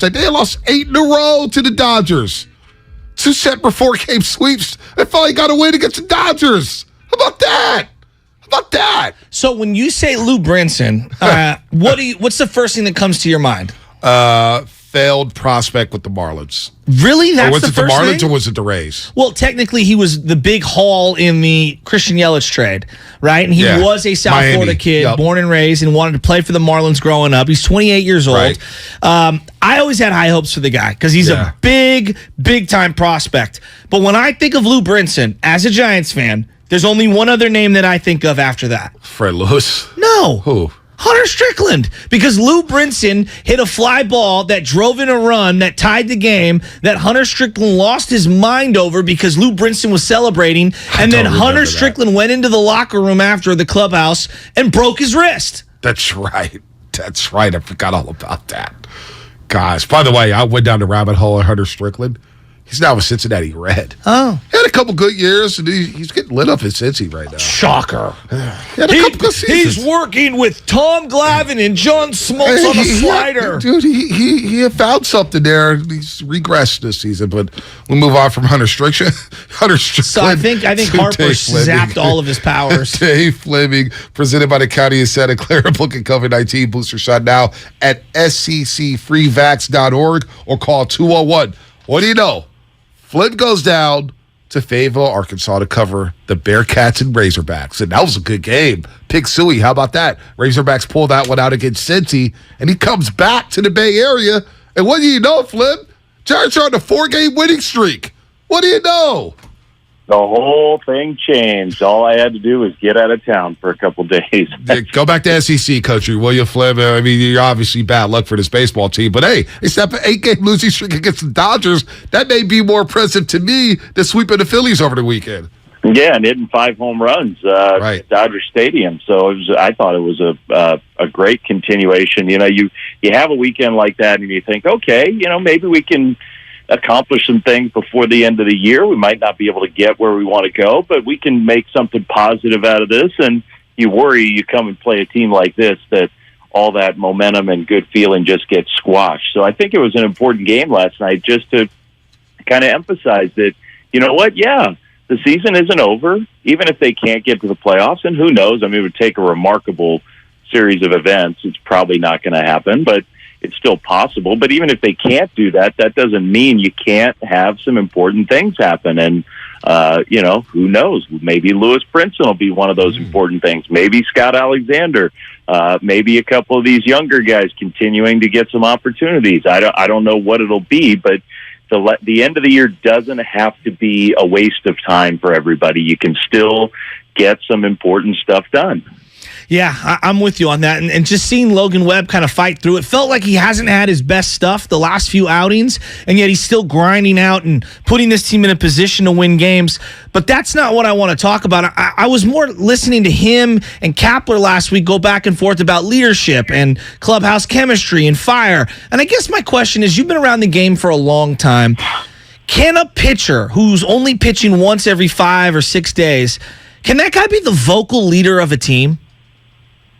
They lost 8 in a row to the Dodgers. 2 separate 4-game sweeps. They finally got a win against the Dodgers. How about that? So when you say Lou Brinson, what's the first thing that comes to your mind? Failed prospect with the Marlins. Really? That's was the it first the Marlins thing? or was it the Rays? Well, technically, he was the big haul in the Christian Yelich trade, right? And he was a South Florida kid, born and raised, and wanted to play for the Marlins growing up. He's 28 years old. Right. I always had high hopes for the guy because he's a big-time prospect. But when I think of Lou Brinson, as a Giants fan, there's only one other name that I think of after that. Fred Lewis? No. Who? Hunter Strickland, because Lou Brinson hit a fly ball that drove in a run that tied the game that Hunter Strickland lost his mind over because Lou Brinson was celebrating, and then Hunter Strickland went into the locker room after the clubhouse and broke his wrist. That's right. I forgot all about that. Guys, by the way, I went down the rabbit hole of Hunter Strickland. He's now with Cincinnati Red. Oh. He had a couple good years, and he's getting lit up in Cincy right now. Shocker. He had a couple good seasons. He's working with Tom Glavine and John Smoltz on a slider. Dude, he had found something there. He's regressed this season, but we'll move on from Hunter Strickland. So I think Harper zapped all of his powers. Dave Flemming, presented by the County of Santa Clara. Book a COVID-19 booster shot now at sccfreevax.org or call 201. What do you know? Flint goes down to Fayetteville, Arkansas to cover the Bearcats and Razorbacks. And that was a good game. Pig Suey, how about that? Razorbacks pull that one out against Cincy, and he comes back to the Bay Area. And what do you know, Flint? Giants are on a 4-game winning streak. What do you know? The whole thing changed. All I had to do was get out of town for a couple days. Go back to SEC country, will you, Flem? I mean, you're obviously bad luck for this baseball team, but hey, they set up an 8-game losing streak against the Dodgers. That may be more impressive to me than sweeping the Phillies over the weekend. Yeah, and hitting 5 home runs at Dodger Stadium. So I thought it was a great continuation. You know, you have a weekend like that, and you think, okay, maybe we can accomplish some things before the end of the year. We might not be able to get where we want to go, but we can make something positive out of this. And you worry you come and play a team like this that all that momentum and good feeling just gets squashed. So I think it was an important game last night just to kind of emphasize that, you know what, the season isn't over, even if they can't get to the playoffs. And who knows? I mean, it would take a remarkable series of events. It's probably not going to happen, but it's still possible. But even if they can't do that, that doesn't mean you can't have some important things happen. And, who knows? Maybe Lewis Brinson will be one of those important things. Maybe Scott Alexander. Maybe a couple of these younger guys continuing to get some opportunities. I don't know what it'll be, but the end of the year doesn't have to be a waste of time for everybody. You can still get some important stuff done. Yeah, I'm with you on that. And just seeing Logan Webb kind of fight through, it felt like he hasn't had his best stuff the last few outings, and yet he's still grinding out and putting this team in a position to win games. But that's not what I want to talk about. I was more listening to him and Kapler last week go back and forth about leadership and clubhouse chemistry and fire. And I guess my question is, you've been around the game for a long time. Can a pitcher who's only pitching once every 5 or 6 days, can that guy be the vocal leader of a team?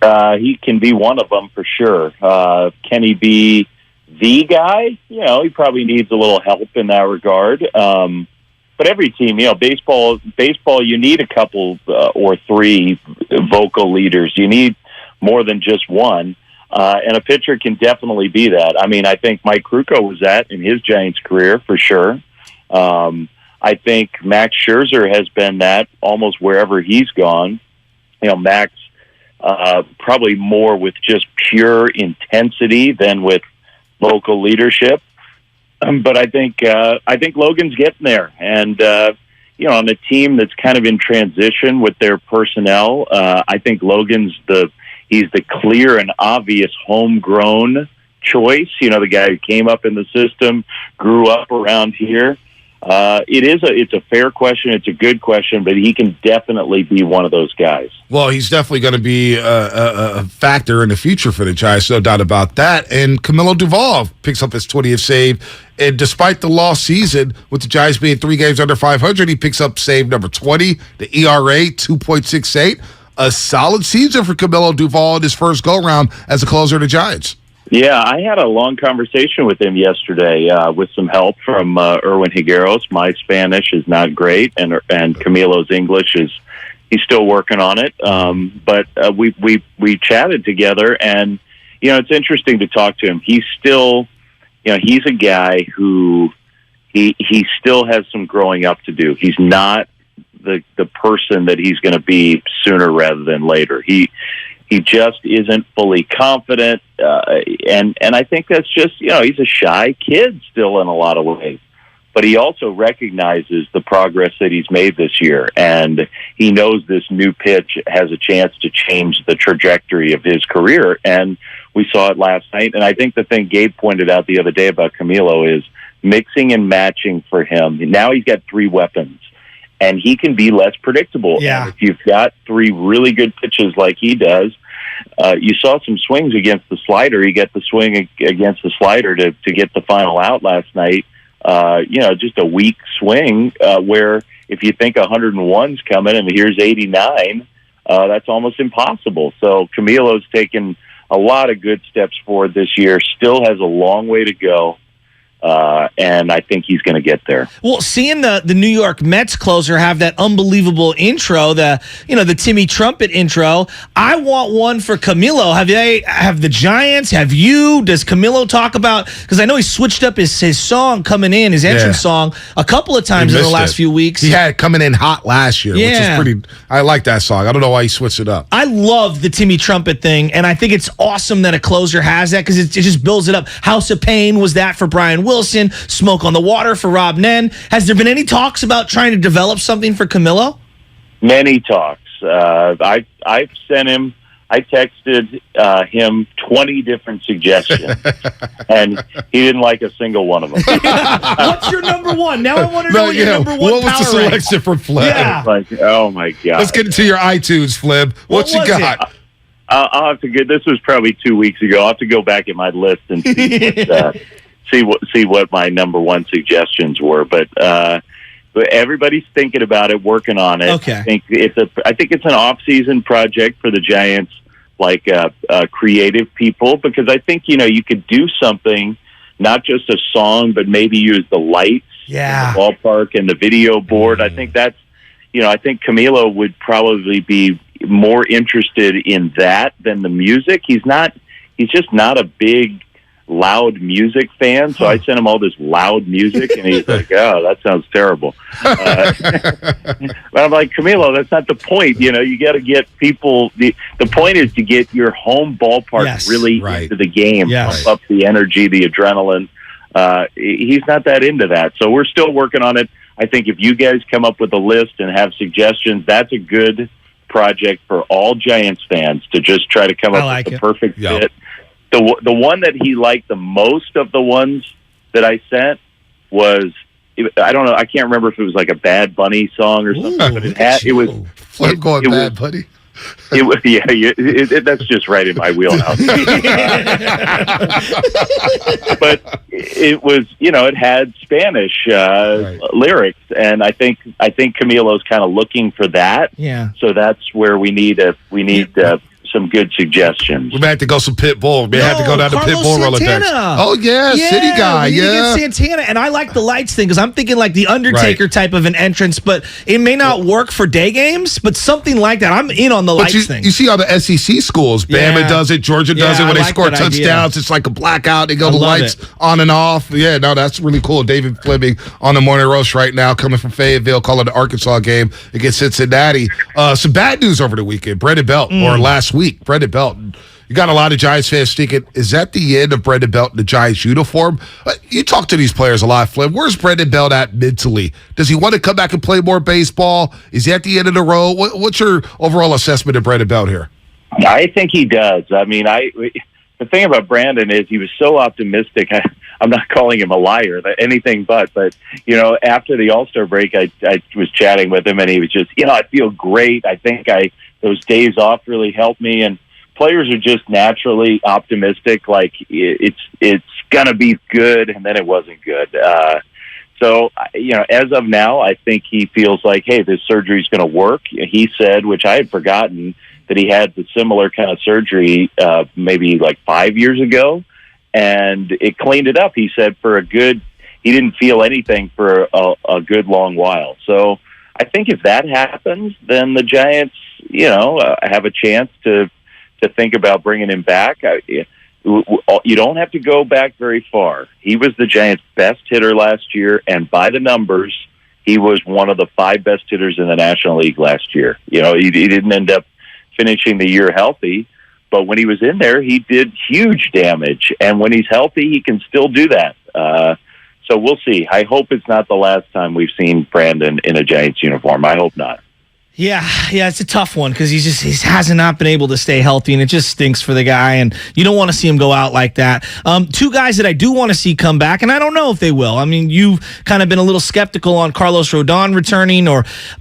He can be one of them for sure. Can he be the guy? He probably needs a little help in that regard. But every team, baseball, you need a couple or 3 vocal leaders. You need more than just one. And a pitcher can definitely be that. I mean, I think Mike Krukow was that in his Giants career for sure. I think Max Scherzer has been that almost wherever he's gone. Max probably more with just pure intensity than with vocal leadership. But I think Logan's getting there. And, on a team that's kind of in transition with their personnel, I think Logan's he's the clear and obvious homegrown choice. The guy who came up in the system, grew up around here. It's a fair question. It's a good question, but he can definitely be one of those guys. Well, he's definitely going to be a factor in the future for the Giants, no doubt about that. And Camilo Duvall picks up his 20th save. And despite the lost season, with the Giants being 3 games under 500, he picks up save number 20, the ERA 2.68. A solid season for Camilo Duvall in his first go-round as a closer of the Giants. Yeah, I had a long conversation with him yesterday with some help from Erwin Higueros. My Spanish is not great, and Camilo's English he's still working on it. But we chatted together, and it's interesting to talk to him. He's still, he's a guy who he still has some growing up to do. He's not the person that he's going to be sooner rather than later. He just isn't fully confident, and I think that's just he's a shy kid still in a lot of ways. But he also recognizes the progress that he's made this year, and he knows this new pitch has a chance to change the trajectory of his career. And we saw it last night. And I think the thing Gabe pointed out the other day about Camilo is mixing and matching for him. Now he's got 3 weapons, and he can be less predictable. Yeah. And if you've got 3 really good pitches like he does, you saw some swings against the slider. He got the swing against the slider to get the final out last night. Just a weak swing where if you think 101's coming and here's 89, that's almost impossible. So Camilo's taken a lot of good steps forward this year, still has a long way to go. And I think he's going to get there. Well, seeing the New York Mets closer have that unbelievable intro, the Timmy Trumpet intro, I want one for Camilo. Have the Giants? Have you? Does Camilo talk about? Because I know he switched up his song coming in, his entrance song, a couple of times in the last few weeks. He had it coming in hot last year, which was pretty. I like that song. I don't know why he switched it up. I love the Timmy Trumpet thing, and I think it's awesome that a closer has that because it just builds it up. House of Pain was that for Brian Wilson, Smoke on the Water for Rob Nen. Has there been any talks about trying to develop something for Camilo? Many talks. I've sent him, I texted him 20 different suggestions, and he didn't like a single one of them. What's your number one? Now I want to know what your number one What was the selection for Flem? Yeah. Like, oh, my God. Let's get into your iTunes, Flem. What you got? I'll have to get. This was probably 2 weeks ago. I'll have to go back at my list and see what my number one suggestions were. But everybody's thinking about it, working on it. Okay. I think it's an off-season project for the Giants, like creative people, because I think you could do something, not just a song, but maybe use the lights, in the ballpark, and the video board. I think that's I think Camilo would probably be more interested in that than the music. He's just not a big, loud music fan, so I sent him all this loud music, and he's like, "Oh, that sounds terrible." But I'm like, Camilo, that's not the point. You got to get people. The point is to get your home ballpark really into the game, pump up the energy, the adrenaline. He's not that into that, so we're still working on it. I think if you guys come up with a list and have suggestions, that's a good project for all Giants fans to just try to come up with the perfect fit. The one that he liked the most of the ones that I sent was, I don't know, I can't remember if it was like a Bad Bunny song or something, but it was Bad Bunny. That's just right in my wheelhouse. But it was, it had Spanish lyrics, and I think Camilo's kind of looking for that. Yeah. So that's where we need some good suggestions. We may have to go some Pitbull. We have to go down to Pitbull Rolodex. Oh, City Guy. We need to get Santana. And I like the lights thing because I'm thinking like the Undertaker type of an entrance, but it may not work for day games, but something like that. I'm in on the lights thing. You see all the SEC schools. Bama does it. Georgia does it. When they score touchdowns, it's like a blackout. They go the lights on and off. Yeah, no, that's really cool. David Flemming on the Morning Roast right now, coming from Fayetteville, calling the Arkansas game against Cincinnati. Some bad news over the weekend. Brendan Belt, or last week. Brendan Belton. You got a lot of Giants fans thinking, is that the end of Brendan Belton, the Giants uniform? You talk to these players a lot, Flynn. Where's Brendan Belt at mentally? Does he want to come back and play more baseball? Is he at the end of the road? What's your overall assessment of Brendan Belt here? I think he does. I mean, the thing about Brandon is he was so optimistic. I'm not calling him a liar, anything but after the All-Star break, I was chatting with him, and he was just, I feel great. I think those days off really helped me, and players are just naturally optimistic, like it's gonna be good, and then it wasn't good. So as of now, I think he feels like, hey, this surgery's gonna work. He said, which I had forgotten, that he had the similar kind of surgery maybe like 5 years ago, and it cleaned it up. He said he didn't feel anything for a good long while. So I think if that happens, then the Giants, have a chance to think about bringing him back. You don't have to go back very far. He was the Giants' best hitter last year, and by the numbers, he was one of the 5 best hitters in the National League last year. He didn't end up finishing the year healthy, but when he was in there, he did huge damage. And when he's healthy, he can still do that. So we'll see. I hope it's not the last time we've seen Brandon in a Giants uniform. I hope not. Yeah, it's a tough one because he hasn't not been able to stay healthy, and it just stinks for the guy, and you don't want to see him go out like that. 2 guys that I do want to see come back, and I don't know if they will. I mean, you've kind of been a little skeptical on Carlos Rodon returning,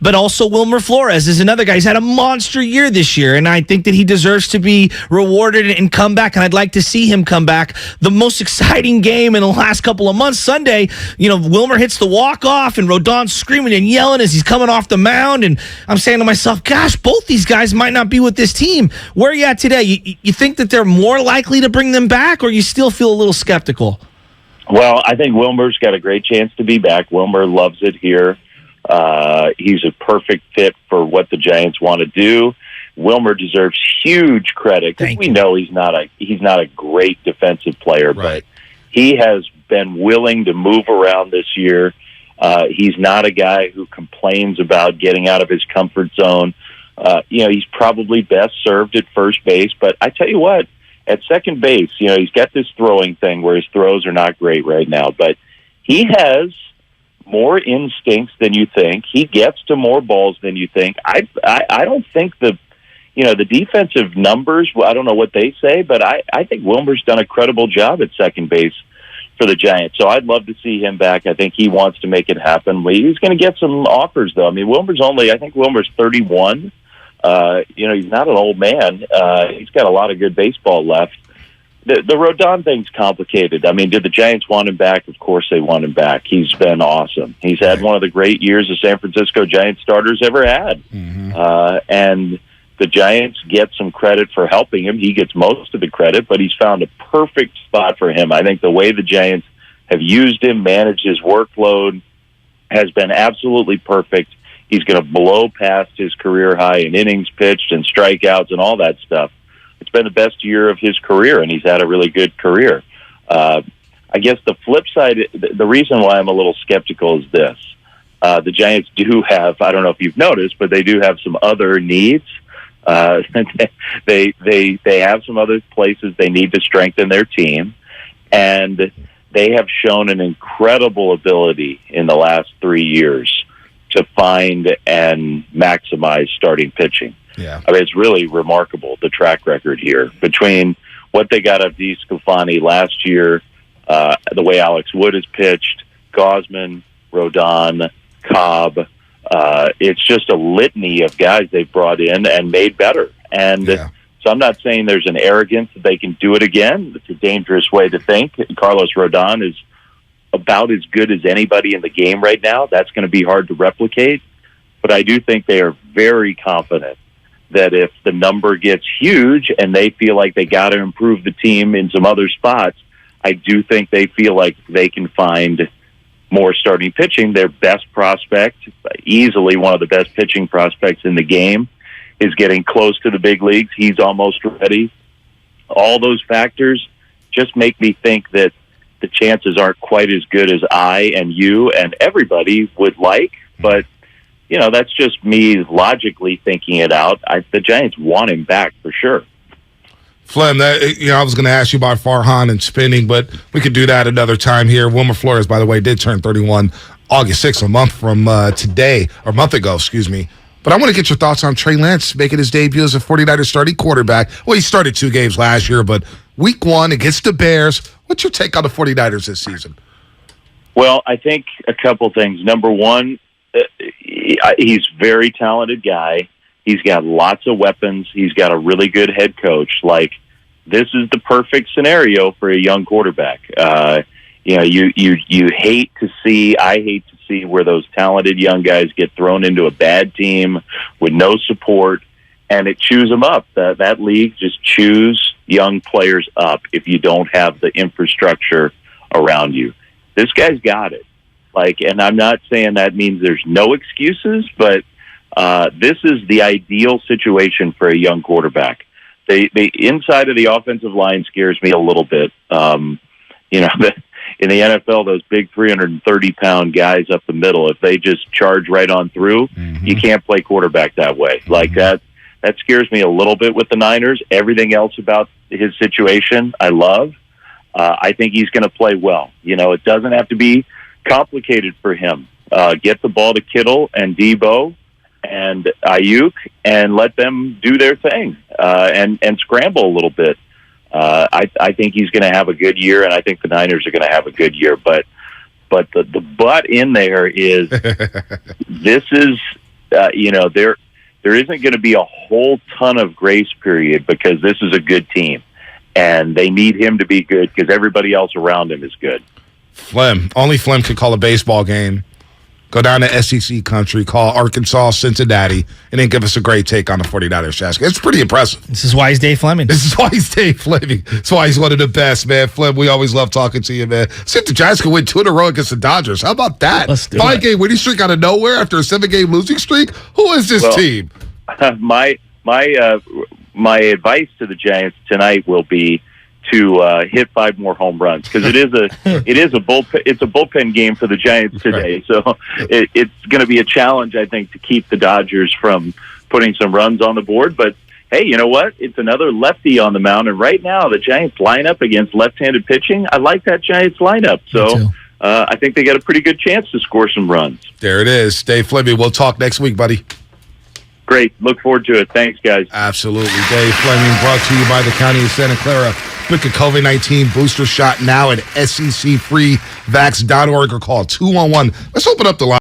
but also Wilmer Flores is another guy. He's had a monster year this year, and I think that he deserves to be rewarded and come back, and I'd like to see him come back. The most exciting game in the last couple of months, Sunday, Wilmer hits the walk-off, and Rodon's screaming and yelling as he's coming off the mound, and I'm saying to myself, gosh, both these guys might not be with this team. Where are you at today? You think that they're more likely to bring them back, or you still feel a little skeptical? Well, I think Wilmer's got a great chance to be back. Wilmer loves it here. He's a perfect fit for what the Giants want to do. Wilmer deserves huge credit because we know he's not a great defensive player, right. But he has been willing to move around this year. He's not a guy who complains about getting out of his comfort zone. He's probably best served at first base, but I tell you what, at second base, he's got this throwing thing where his throws are not great right now, but he has more instincts than you think. He gets to more balls than you think. I don't think the defensive numbers, I don't know what they say, but I think Wilmer's done a credible job at second base for the Giants. So I'd love to see him back. I think he wants to make it happen. He's going to get some offers, though. I mean, Wilmer's 31. He's not an old man. He's got a lot of good baseball left. The Rodon thing's complicated. I mean, did the Giants want him back? Of course they want him back. He's been awesome. He's had one of the great years the San Francisco Giants starters ever had. Mm-hmm. And the Giants get some credit for helping him. He gets most of the credit, but he's found a perfect spot for him. I think the way the Giants have used him, managed his workload, has been absolutely perfect. He's going to blow past his career high in innings pitched and strikeouts and all that stuff. It's been the best year of his career, and he's had a really good career. I guess the flip side, the reason why I'm a little skeptical is this. The Giants do have, I don't know if you've noticed, but they do have some other needs. They have some other places they need to strengthen their team, and they have shown an incredible ability in the last 3 years to find and maximize starting pitching. Yeah. I mean, it's really remarkable, the track record here between what they got of DeSclafani last year, the way Alex Wood has pitched, Gausman, Rodon, Cobb. It's just a litany of guys they've brought in and made better. And so I'm not saying there's an arrogance that they can do it again. It's a dangerous way to think. Carlos Rodon is about as good as anybody in the game right now. That's going to be hard to replicate. But I do think they are very confident that if the number gets huge and they feel like they got to improve the team in some other spots, I do think they feel like they can find more starting pitching. Their best prospect, easily one of the best pitching prospects in the game, is getting close to the big leagues. He's almost ready. All those factors just make me think that the chances aren't quite as good as I and you and everybody would like, but that's just me logically thinking it out. The Giants want him back for sure. Flem, I was going to ask you about Farhan and spinning, but we could do that another time here. Wilmer Flores, by the way, did turn 31 August 6th, a month ago, excuse me. But I want to get your thoughts on Trey Lance making his debut as a 49ers starting quarterback. Well, he started 2 games last year, but week 1 against the Bears. What's your take on the 49ers this season? Well, I think a couple things. Number one, he's a very talented guy. He's got lots of weapons. He's got a really good head coach. Like, this is the perfect scenario for a young quarterback. I hate to see where those talented young guys get thrown into a bad team with no support, and it chews them up. That league just chews young players up if you don't have the infrastructure around you. This guy's got it. And I'm not saying that means there's no excuses, but this is the ideal situation for a young quarterback. The inside of the offensive line scares me a little bit. In the NFL, those big 330-pound guys up the middle, if they just charge right on through, you can't play quarterback that way. That scares me a little bit with the Niners. Everything else about his situation, I love. I think he's going to play well. It doesn't have to be complicated for him. Get the ball to Kittle and Debo and Ayuk and let them do their thing and scramble a little bit. I think he's going to have a good year, and I think the Niners are going to have a good year. But the but in there is this is there isn't going to be a whole ton of grace period because this is a good team, and they need him to be good because everybody else around him is good. Only Flem could call a baseball game. Go down to SEC country, call Arkansas, Cincinnati, and then give us a great take on the 49ers, Shaska. It's pretty impressive. This is why he's Dave Flemming. This is why he's Dave Flemming. That's why he's one of the best, man. Flem, we always love talking to you, man. See if the Giants can win 2 in a row against the Dodgers. How about that? Let's do 5-game winning streak out of nowhere after a 7-game losing streak? Who is this team? My advice to the Giants tonight will be to hit 5 more home runs because it's a bullpen game for the Giants today. Right. So it's going to be a challenge, I think, to keep the Dodgers from putting some runs on the board. But hey, you know what? It's another lefty on the mound, and right now the Giants line up against left-handed pitching. I like that Giants lineup. So I think they got a pretty good chance to score some runs. There it is. Dave Flemming. We'll talk next week, buddy. Great. Look forward to it. Thanks, guys. Absolutely. Dave Flemming, brought to you by the County of Santa Clara. Book a COVID-19 booster shot now at SECFreeVax.org or call 211. Let's open up the line.